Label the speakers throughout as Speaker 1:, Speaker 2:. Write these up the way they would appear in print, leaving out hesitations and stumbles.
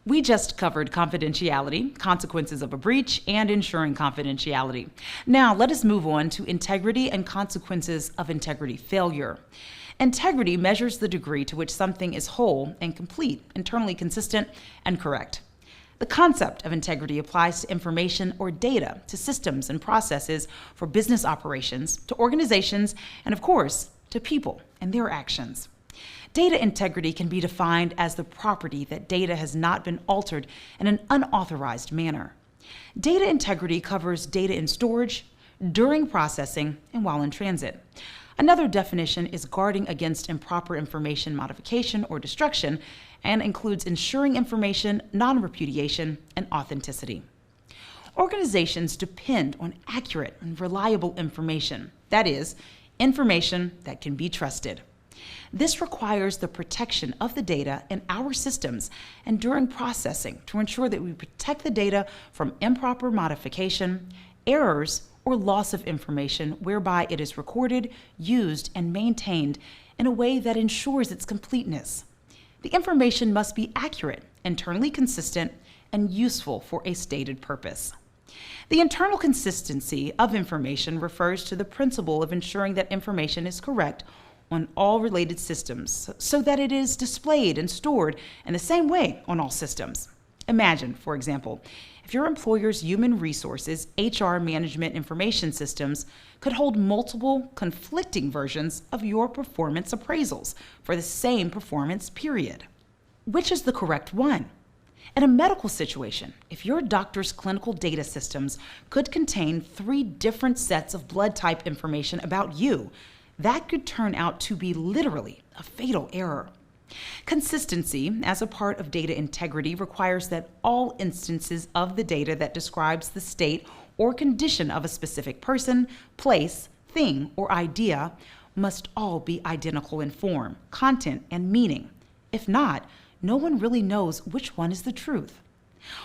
Speaker 1: We just covered confidentiality, consequences of a breach, and ensuring confidentiality. Now, let us move on to integrity and consequences of integrity failure. Integrity measures the degree to which something is whole and complete, internally consistent, and correct. The concept of integrity applies to information or data, to systems and processes for business operations, to organizations, and of course, to people and their actions. Data integrity can be defined as the property that data has not been altered in an unauthorized manner. Data integrity covers data in storage, during processing, and while in transit. Another definition is guarding against improper information modification or destruction, and includes ensuring information non-repudiation and authenticity. Organizations depend on accurate and reliable information, that is, information that can be trusted. This requires the protection of the data in our systems and during processing to ensure that we protect the data from improper modification, errors, or loss of information whereby it is recorded, used, and maintained in a way that ensures its completeness. The information must be accurate, internally consistent, and useful for a stated purpose. The internal consistency of information refers to the principle of ensuring that information is correct on all related systems so that it is displayed and stored in the same way on all systems. Imagine, for example, if your employer's human resources HR management information systems could hold multiple conflicting versions of your performance appraisals for the same performance period. Which is the correct one? In a medical situation, if your doctor's clinical data systems could contain 3 different sets of blood type information about you, that could turn out to be literally a fatal error. Consistency as a part of data integrity requires that all instances of the data that describes the state or condition of a specific person, place, thing, or idea must all be identical in form, content, and meaning. If not, no one really knows which one is the truth.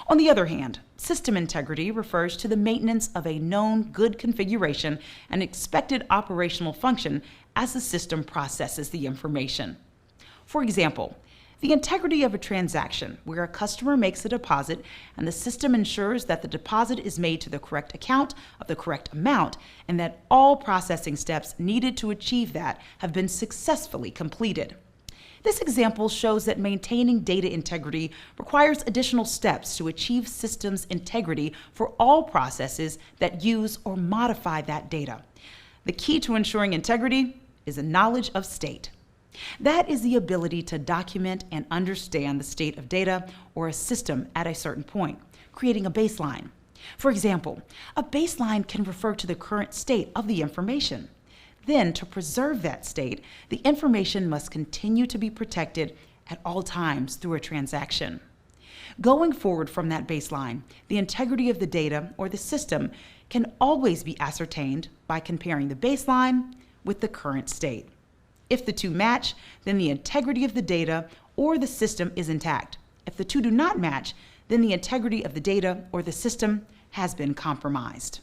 Speaker 1: On the other hand, system integrity refers to the maintenance of a known good configuration and expected operational function as the system processes the information. For example, the integrity of a transaction where a customer makes a deposit and the system ensures that the deposit is made to the correct account of the correct amount and that all processing steps needed to achieve that have been successfully completed. This example shows that maintaining data integrity requires additional steps to achieve systems integrity for all processes that use or modify that data. The key to ensuring integrity is a knowledge of state. That is the ability to document and understand the state of data or a system at a certain point, creating a baseline. For example, a baseline can refer to the current state of the information. Then, to preserve that state, the information must continue to be protected at all times through a transaction. Going forward from that baseline, the integrity of the data or the system can always be ascertained by comparing the baseline with the current state. If the two match, then the integrity of the data or the system is intact. If the two do not match, then the integrity of the data or the system has been compromised.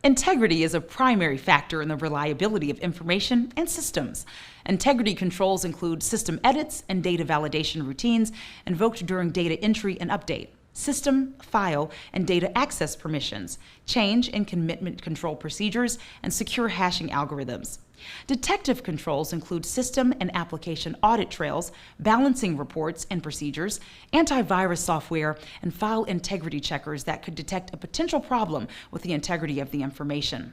Speaker 1: Integrity is a primary factor in the reliability of information and systems. Integrity controls include system edits and data validation routines invoked during data entry and update, system, file, and data access permissions, change and commitment control procedures, and secure hashing algorithms. Detective controls include system and application audit trails, balancing reports and procedures, antivirus software, and file integrity checkers that could detect a potential problem with the integrity of the information.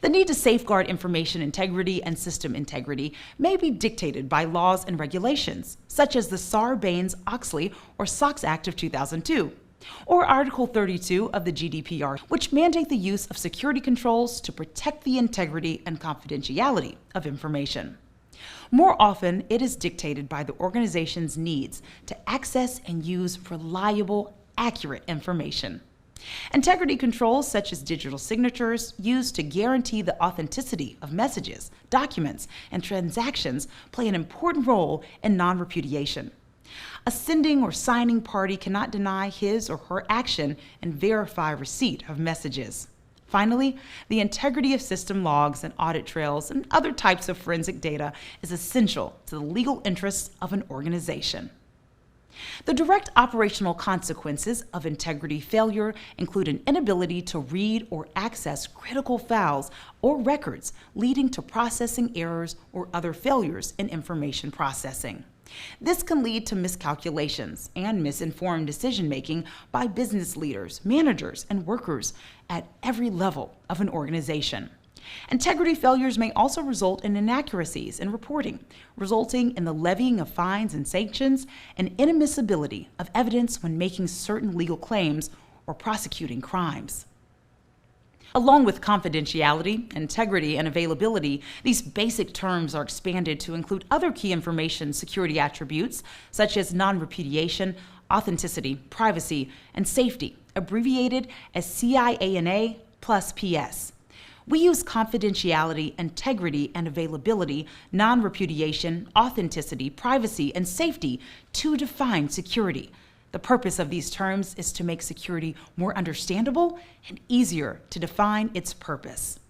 Speaker 1: The need to safeguard information integrity and system integrity may be dictated by laws and regulations, such as the Sarbanes-Oxley or SOX Act of 2002, or Article 32 of the GDPR, which mandate the use of security controls to protect the integrity and confidentiality of information. More often, it is dictated by the organization's needs to access and use reliable, accurate information. Integrity controls such as digital signatures used to guarantee the authenticity of messages, documents, and transactions play an important role in non-repudiation. A sending or signing party cannot deny his or her action and verify receipt of messages. Finally, the integrity of system logs and audit trails and other types of forensic data is essential to the legal interests of an organization. The direct operational consequences of integrity failure include an inability to read or access critical files or records, leading to processing errors or other failures in information processing. This can lead to miscalculations and misinformed decision-making by business leaders, managers, and workers at every level of an organization. Integrity failures may also result in inaccuracies in reporting, resulting in the levying of fines and sanctions and inadmissibility of evidence when making certain legal claims or prosecuting crimes. Along with confidentiality, integrity, and availability, these basic terms are expanded to include other key information security attributes such as non-repudiation, authenticity, privacy, and safety, abbreviated as CIANA plus PS. We use confidentiality, integrity, and availability, non-repudiation, authenticity, privacy, and safety to define security. The purpose of these terms is to make security more understandable and easier to define its purpose.